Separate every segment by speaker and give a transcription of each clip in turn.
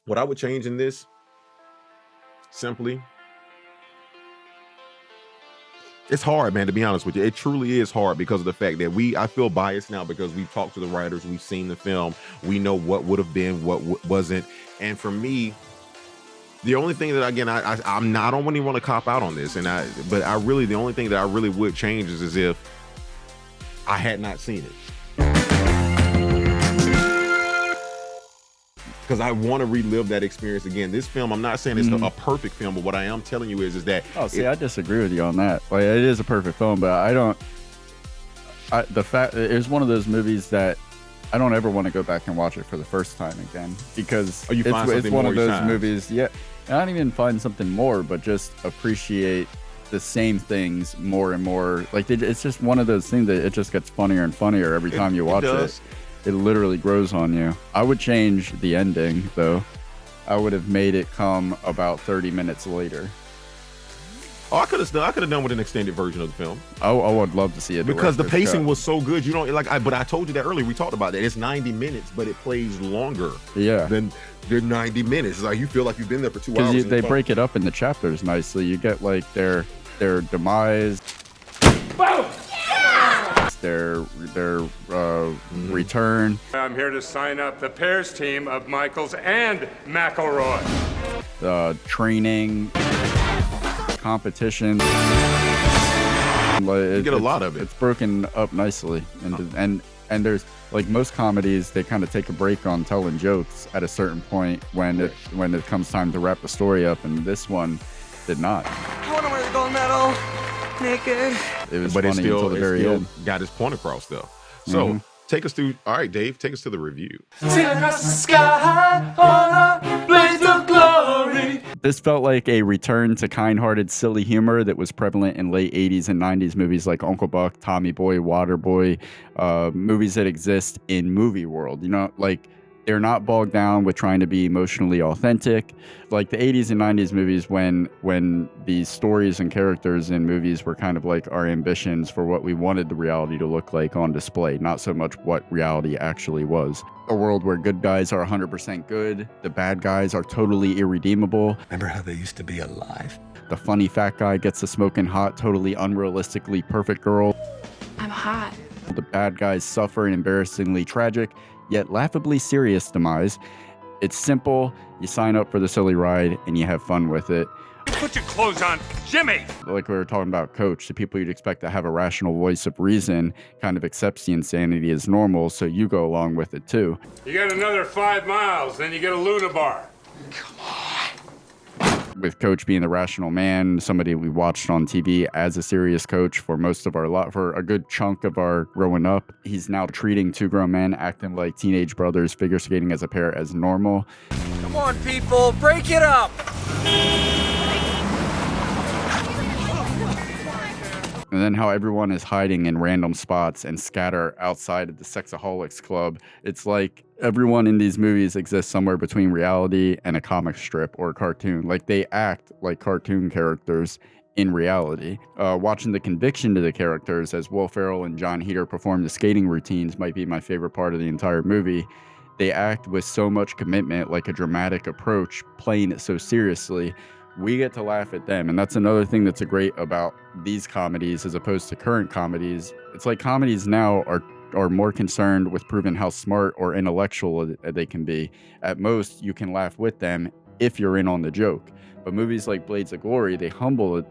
Speaker 1: What I would change in this, simply, it's hard, man, to be honest with you. It truly is hard because of the fact that I feel biased now because we've talked to the writers, we've seen the film, we know what would have been, what wasn't. And for me, the only thing that, again, I don't really want to cop out on this, but the only thing that I really would change is if I had not seen it. Because I want to relive that experience again. This film, I'm not saying it's a perfect film, but what I am telling you is that.
Speaker 2: Oh, see, I disagree with you on that. Like, it is a perfect film, but the fact it was one of those movies that I don't ever want to go back and watch it for the first time again, because it's one of those movies. Yeah, I don't even find something more, but just appreciate the same things more and more. Like, it's just one of those things that it just gets funnier and funnier every time you watch it. It literally grows on you. I would change the ending, though. I would have made it come about 30 minutes later.
Speaker 1: Oh, I could have done with an extended version of the film.
Speaker 2: I would love to see it
Speaker 1: because the pacing was so good. You don't but I told you that earlier. We talked about that. It's 90 minutes, but it plays longer.
Speaker 2: Yeah.
Speaker 1: Than 90 minutes. It's like you feel like you've been there for 2 hours.
Speaker 2: Because they break it up into chapters nicely. You get like their demise.
Speaker 3: Boom!
Speaker 2: Their return.
Speaker 3: I'm here to sign up the pairs team of Michaels and McElroy.
Speaker 2: Training, competition.
Speaker 1: You get a lot of it.
Speaker 2: It's broken up nicely, and there's, like, most comedies, they kind of take a break on telling jokes at a certain point when it comes time to wrap the story up, and this one did not.
Speaker 4: I want to win the gold medal. Naked.
Speaker 2: It was funny until the very end.
Speaker 1: Got his point across, though. So take us through. All right, Dave, take us to the review.
Speaker 4: Sailing across the sky on a blaze of glory.
Speaker 2: This felt like a return to kind-hearted, silly humor that was prevalent in late 80s and 90s movies like Uncle Buck, Tommy Boy, Waterboy, movies that exist in movie world. You know, like, they're not bogged down with trying to be emotionally authentic. Like the 80s and 90s movies, when these stories and characters in movies were kind of like our ambitions for what we wanted the reality to look like on display, not so much what reality actually was. A world where good guys are 100% good, the bad guys are totally irredeemable.
Speaker 5: Remember how they used to be alive?
Speaker 2: The funny fat guy gets a smoking hot, totally unrealistically perfect girl.
Speaker 6: I'm hot.
Speaker 2: The bad guys suffer an embarrassingly tragic, yet laughably serious demise. It's simple, you sign up for the silly ride, and you have fun with it.
Speaker 3: Put your clothes on, Jimmy!
Speaker 2: Like we were talking about Coach, the people you'd expect to have a rational voice of reason kind of accepts the insanity as normal, so you go along with it too.
Speaker 3: You got another 5 miles, then you get a Luna bar.
Speaker 5: Come on.
Speaker 2: With Coach being the rational man, somebody we watched on TV as a serious coach for for a good chunk of our growing up. He's now treating two grown men acting like teenage brothers, figure skating as a pair as normal.
Speaker 4: Come on, people, break it up.
Speaker 2: And then how everyone is hiding in random spots and scatter outside of the Sexaholics Club. It's like everyone in these movies exists somewhere between reality and a comic strip or a cartoon. Like, they act like cartoon characters in reality. Watching the conviction to the characters as Will Ferrell and John Heder perform the skating routines might be my favorite part of the entire movie. They act with so much commitment, like a dramatic approach, playing it so seriously. We get to laugh at them, and that's another thing that's great about these comedies as opposed to current comedies. It's like comedies now are more concerned with proving how smart or intellectual they can be. At most, you can laugh with them if you're in on the joke. But movies like Blades of Glory, they humble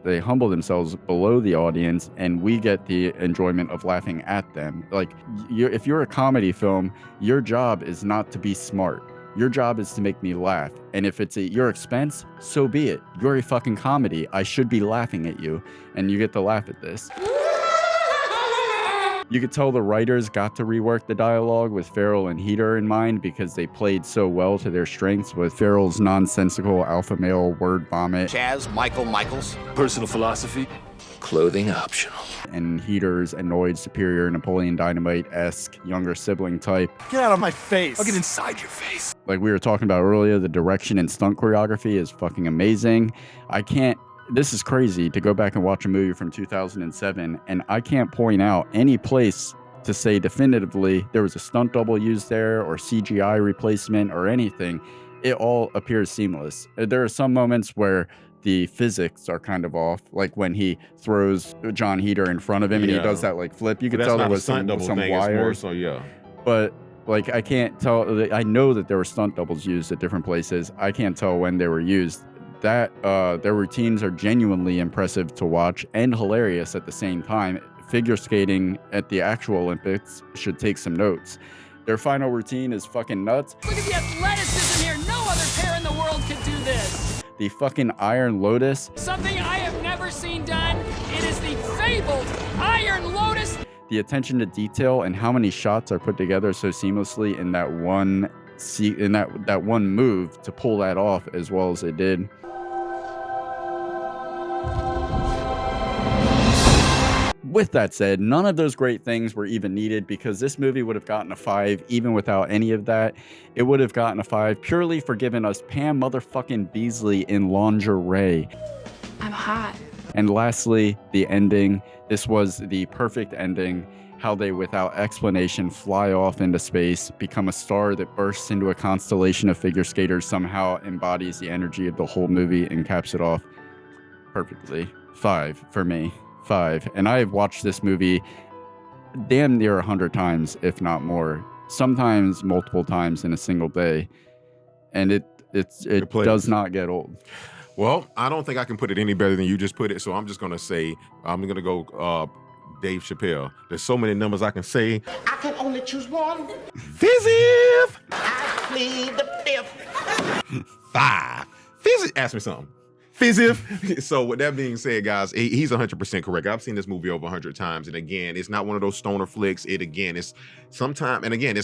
Speaker 2: themselves below the audience, and we get the enjoyment of laughing at them. Like, if you're a comedy film, your job is not to be smart. Your job is to make me laugh. And if it's at your expense, so be it. You're a fucking comedy. I should be laughing at you. And you get to laugh at this. You could tell the writers got to rework the dialogue with Ferrell and Heder in mind because they played so well to their strengths, with Ferrell's nonsensical alpha male word vomit.
Speaker 5: Chaz, Michaels.
Speaker 7: Personal philosophy. Clothing optional.
Speaker 2: And Heder's annoyed superior Napoleon Dynamite-esque younger sibling type.
Speaker 5: Get out of my face. I'll get inside your face.
Speaker 2: Like we were talking about earlier, the direction and stunt choreography is fucking amazing. This is crazy to go back and watch a movie from 2007, and I can't point out any place to say definitively there was a stunt double used there or CGI replacement or anything. it all appears seamless. There are some moments where the physics are kind of off, like when he throws John Heater in front of him and he does that like flip. You could
Speaker 1: That's
Speaker 2: tell there
Speaker 1: not a
Speaker 2: was
Speaker 1: stunt
Speaker 2: some
Speaker 1: double thing. It's more
Speaker 2: wires,
Speaker 1: so, yeah.
Speaker 2: but like I can't tell. I know that there were stunt doubles used at different places. I can't tell when they were used. That their routines are genuinely impressive to watch and hilarious at the same time. Figure skating at the actual Olympics should take some notes. Their final routine is fucking nuts.
Speaker 6: Look at the athleticism here. No other pair in the world could do this.
Speaker 2: The fucking Iron Lotus.
Speaker 6: Something I have never seen done. It is the fabled Iron Lotus.
Speaker 2: The attention to detail and how many shots are put together so seamlessly in that one that one move to pull that off as well as it did. With that said, none of those great things were even needed because this movie would have gotten a 5 even without any of that. It would have gotten a 5 purely for giving us Pam motherfucking Beasley in lingerie.
Speaker 8: I'm hot.
Speaker 2: And lastly, the ending. This was the perfect ending. How they, without explanation, fly off into space, become a star that bursts into a constellation of figure skaters, somehow embodies the energy of the whole movie and caps it off perfectly. 5 for me. 5. And I have watched this movie damn near 100 times, if not more. Sometimes multiple times in a single day. And it does not get old.
Speaker 1: Well, I don't think I can put it any better than you just put it. So I'm just going to say, I'm going to go Dave Chappelle. There's so many numbers I can say.
Speaker 9: I can only choose one.
Speaker 1: Fizzy!
Speaker 9: I plead the fifth.
Speaker 1: 5. Fizzy, ask me something. Fizzy. So with that being said, guys, he's 100% correct. I've seen this movie over 100 times, and again, it's not one of those stoner flicks. It's sometimes, and again,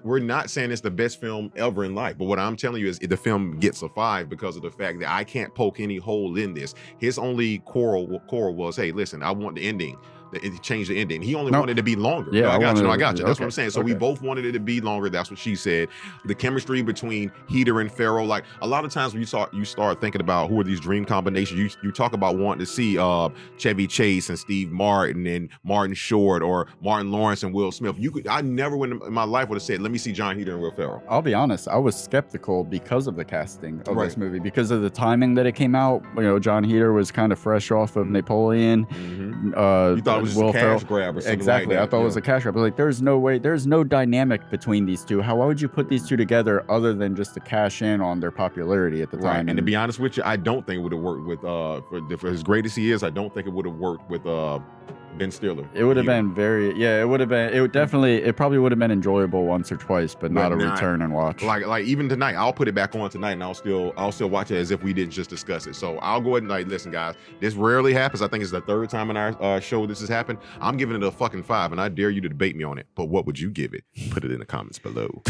Speaker 1: we're not saying it's the best film ever in life, but what I'm telling you is the film gets a 5 because of the fact that I can't poke any hole in this. His only quarrel was, hey, listen, I want the ending. It changed the ending. He only wanted it to be longer.
Speaker 2: Yeah,
Speaker 1: I got you. That's
Speaker 2: okay,
Speaker 1: what I'm saying. So we both wanted it to be longer. That's what she said. The chemistry between Heater and Farrell, like a lot of times when you start thinking about who are these dream combinations, you talk about wanting to see Chevy Chase and Steve Martin and Martin Short or Martin Lawrence and Will Smith. I never in my life would have said, let me see John Heater and Will Ferrell.
Speaker 2: I'll be honest, I was skeptical because of the casting of this movie, because of the timing that it came out. You know, John Heater was kind of fresh off of Napoleon.
Speaker 1: You thought it was just a cash grab or something
Speaker 2: exactly.
Speaker 1: like that.
Speaker 2: I thought it was a cash grab. Like, there's no way, there's no dynamic between these two. Why would you put these two together other than just to cash in on their popularity at the time?
Speaker 1: Right. And to be honest with you, I don't think it would have worked with for as great as he is. I don't think it would have worked with Ben Stiller.
Speaker 2: It would have been it probably would have been enjoyable once or twice, but not a return and watch.
Speaker 1: Like even tonight, I'll put it back on tonight and I'll still watch it as if we didn't just discuss it. So I'll go ahead and listen, guys, this rarely happens. I think it's the 3rd time in our show this has happened. I'm giving it a fucking 5 and I dare you to debate me on it. But what would you give it? Put it in the comments below.